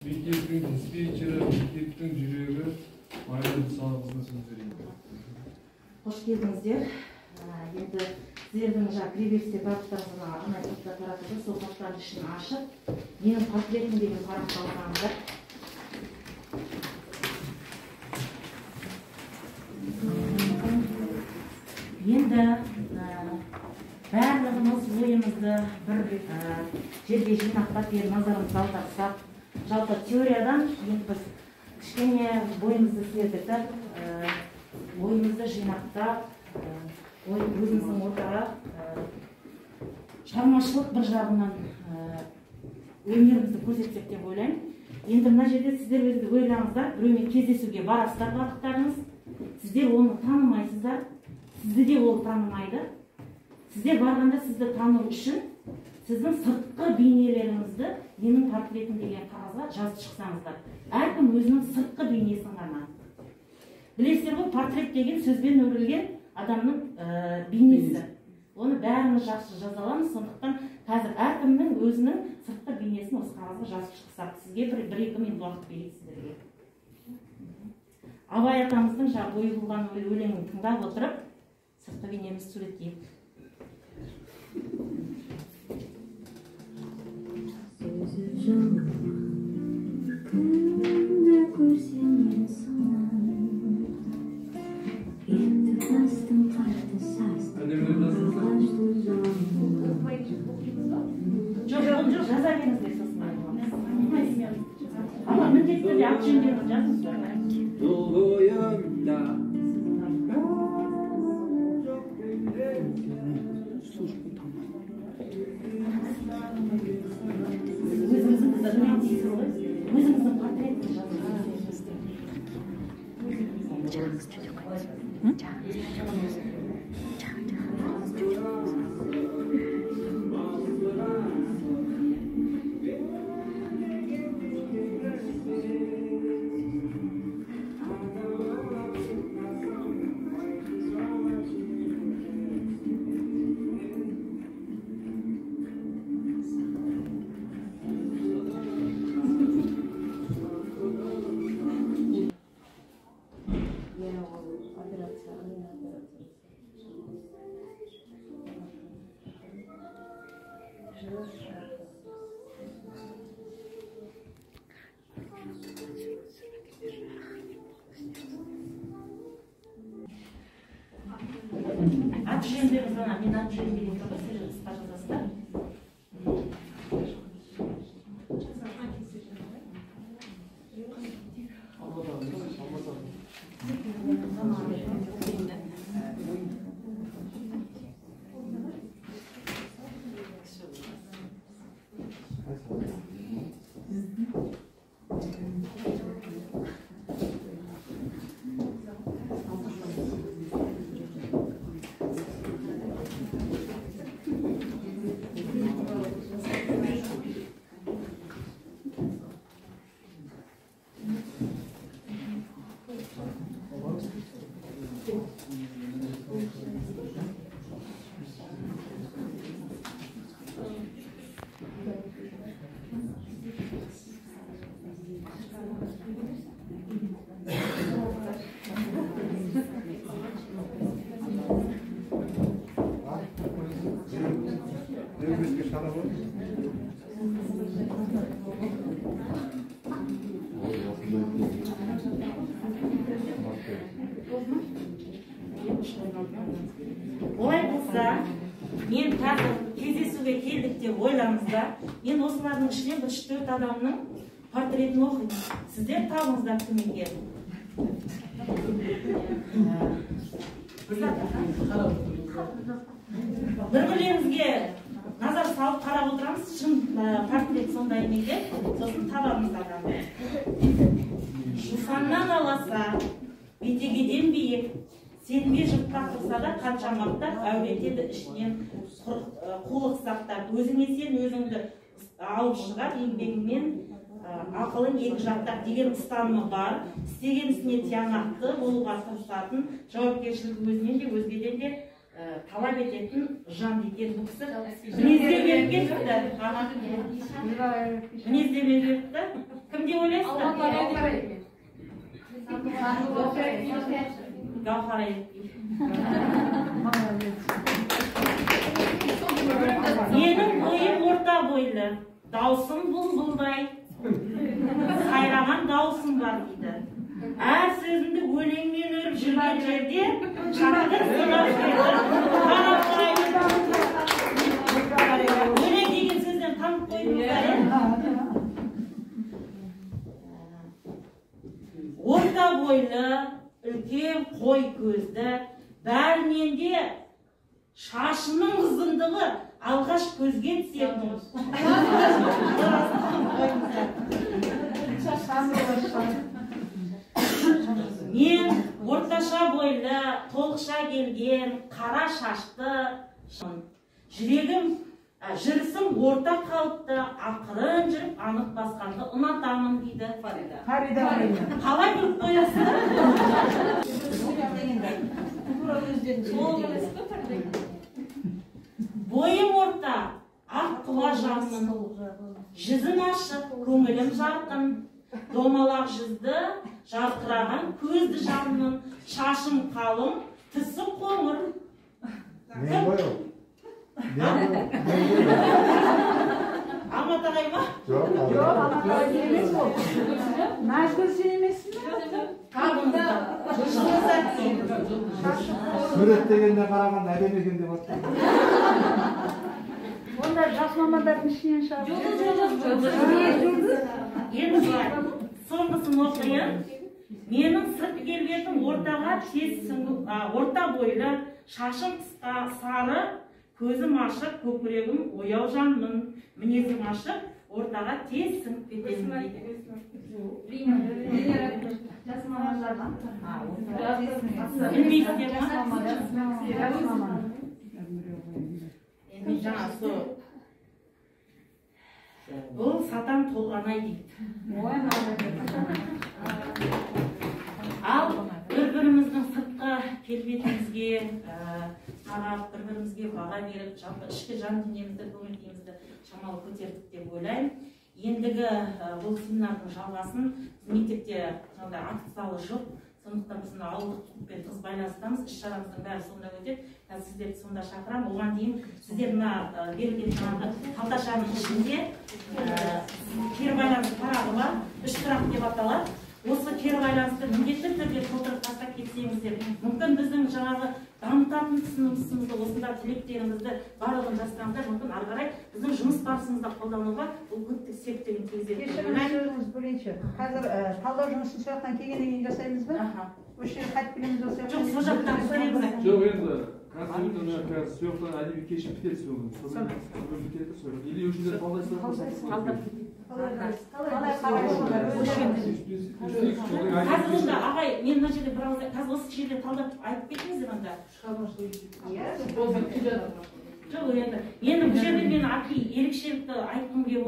Мектептің диспетчері, мектептің жүрегі, Айгүл Салықызына сөз берейін. Hoş geldinizler. Енді сіздердің кіреберісте барлықтарыңызға арнайы топтар таратылды. Сол топтардың ішін ашып, менің портретім деген парақты алғанымдар. Енді барлығымыз ойымызды бір жерге жинақтап беріп назарымызды аударсақ, жалпы теориядан енді біз кішкене бойымызды сергітіп, ойымызды жинақтап, өзіміздің ортаға шығармашылық бір жағынан өнерімізді көрсетсек деп ойлаймын. Енді мына жерде сіздер өзіңіз ойлаңыздар, біреумен кездесуге барасыздар барлықтарыңыз, сіздер оны танымайсыздар, сізді де ол танымайды. Сіздер барғанда сізді тану үшін сіздің сыртқы бейнелеріңізді менің портретім деген қағазға жазып шықсаңыздар. Әркім өзінің сыртқы бейнесін ғана. Білесіздер ғой, портрет деген сөзбен өрілген адамның бейнесі. Оны бәріміз жақсы жаза аламыз, сондықтан қазір әркімнің өзінің сыртқы бейнесін осы қағазға жазып шықсақ, сізге бір-екі минут уақыт берейік сіздерге. Абай атамыздың бойы болған өлеңін тыңдап отырып, сыртқы бейнемізді суреттейік. Жоқ, жаза беріңіздер сосын. Ama mendekte de akşam yapacağız. Özümüzün kızlarını yapıyoruz. Özümüzün portretini yapıyoruz. Atışındayız bana, ben atışındayım. Pожалуйста. Olay болса, мен қазір кездесуге келдік деп ойлаңыздар. Мен осылардың ішінен 3-4 адамның портретін оқимын. Сіздер табыңыздар кім екенін. Бір-бірлеріңізге назар салып қарап отырамыз, шын портрет сондай ме деп, сосын табамыз адамды. Жусаннан аласа, бетегеден биік, сенбе жұртқа қылса да қанша мақтап, әуретеді ішінен қулық сақтап. Өзіңе сен өзіңді алып шығар, еңбегіңмен ақылың екі жақтап деген ұстанымы бар. Істеген ісіне тиянақты болуға тырысатын, жауапкершілік өзінен де өзгеден де талап ететін жан екен бұл кісі. Мінездеме беріпті. Кім деп ойлайсыздар? Гаухар Аякбиев. Менің бойым орта бойлы, даусым бұлбұлдай, сайраған даусым бар дейді. Әр сөзімді өлеңмен өріп жүрген жерде шақыр сынап жүрді. Өлең деген сөзден танып қойдыңыздар. Орта бойлы, үлкен қой көзді, бәрінен де шашының ұзындығы алғаш көзге түсетін. Мен орташа бойлы, толықша келген, қара шашты, жүрегім, жүрісім орта қалыпты, ақырын жүріп, анық басқанды ұнатамын дейді Фарида. Қалай біліп қоясыздар? Бойым орта, ақ құла жанмын, жүзім ашық, көңілім жарқын, домалақ жүзді, жарқыраған көзді жанмын, шашым қалың, тісім қоңыр. Амат ағай ма? Жоқ, Амат ағай емес ол. Назгүл сен емессің бе? Табыңызда. Сурет дегенде қараған әдемі екен деп отыр. Онда жас мамандардың ішінен шығады. Енді былай, соңғысын оқиын. Менің сырт келбетім ортаға тез орта бойлы, шашым қысқа, сары, көзім ашық, көкірегім ояу жанмын, мінезім ашық, ортаға тез сіңіп кетемін дейді. Жас мамандардан. Білмейсіздер ма? Енді жаңа сол бұл сатан толғанай дейді. Ал бір-біріміздің сыртқы келбетімізге қарап, бір-бірімізге баға беріп, жалпы ішкі жан дүниемізді, көңіл күйімізді шамалы көтердік деп ойлаймын. Ендігі бұл семинардың жалғасын мектепте акт залы жоқ. Сондықтан біз ауылдық клубпен тығыз байланыстамыз. Іс-шарамыздың бәрі сонда өтеді. Сіздерді сонда шақырамын. Оған дейін сіздер мына берілген жаңағы қалташаның ішінде кері байланыс парағы бар. 3 сұрақ деп аталады. Осы кері байланысты міндетті түрде толтырып тастап кетсеңіздер, мүмкін біздің жаңағы дамытатын ұсынысымызды, осында тілектерімізді барлығын жазсаңыздар, мүмкін ары қарай біздің жұмыс барысымызда қолдануға бұл көптік септігін тигізеді. Кешіріңіз бөлейінші. Қазір талдау жұмысын сол жақтан келгеннен кейін жасаймыз ба? Осы жерге қайтып келеміз осы Жоқ, сол жақтан көреміз. Жоқ, енді қазір сол жақтан әдеби кешіп кетеді сол. Или өзіңдер қалдайсыздар? Қазір онда ағай, мен мына жерде бір ауыз қазір осы жерде талдап айтып кетіңіздер онда. Жоқ, енді бұл жерде мен ерекшелікті айтқым келіп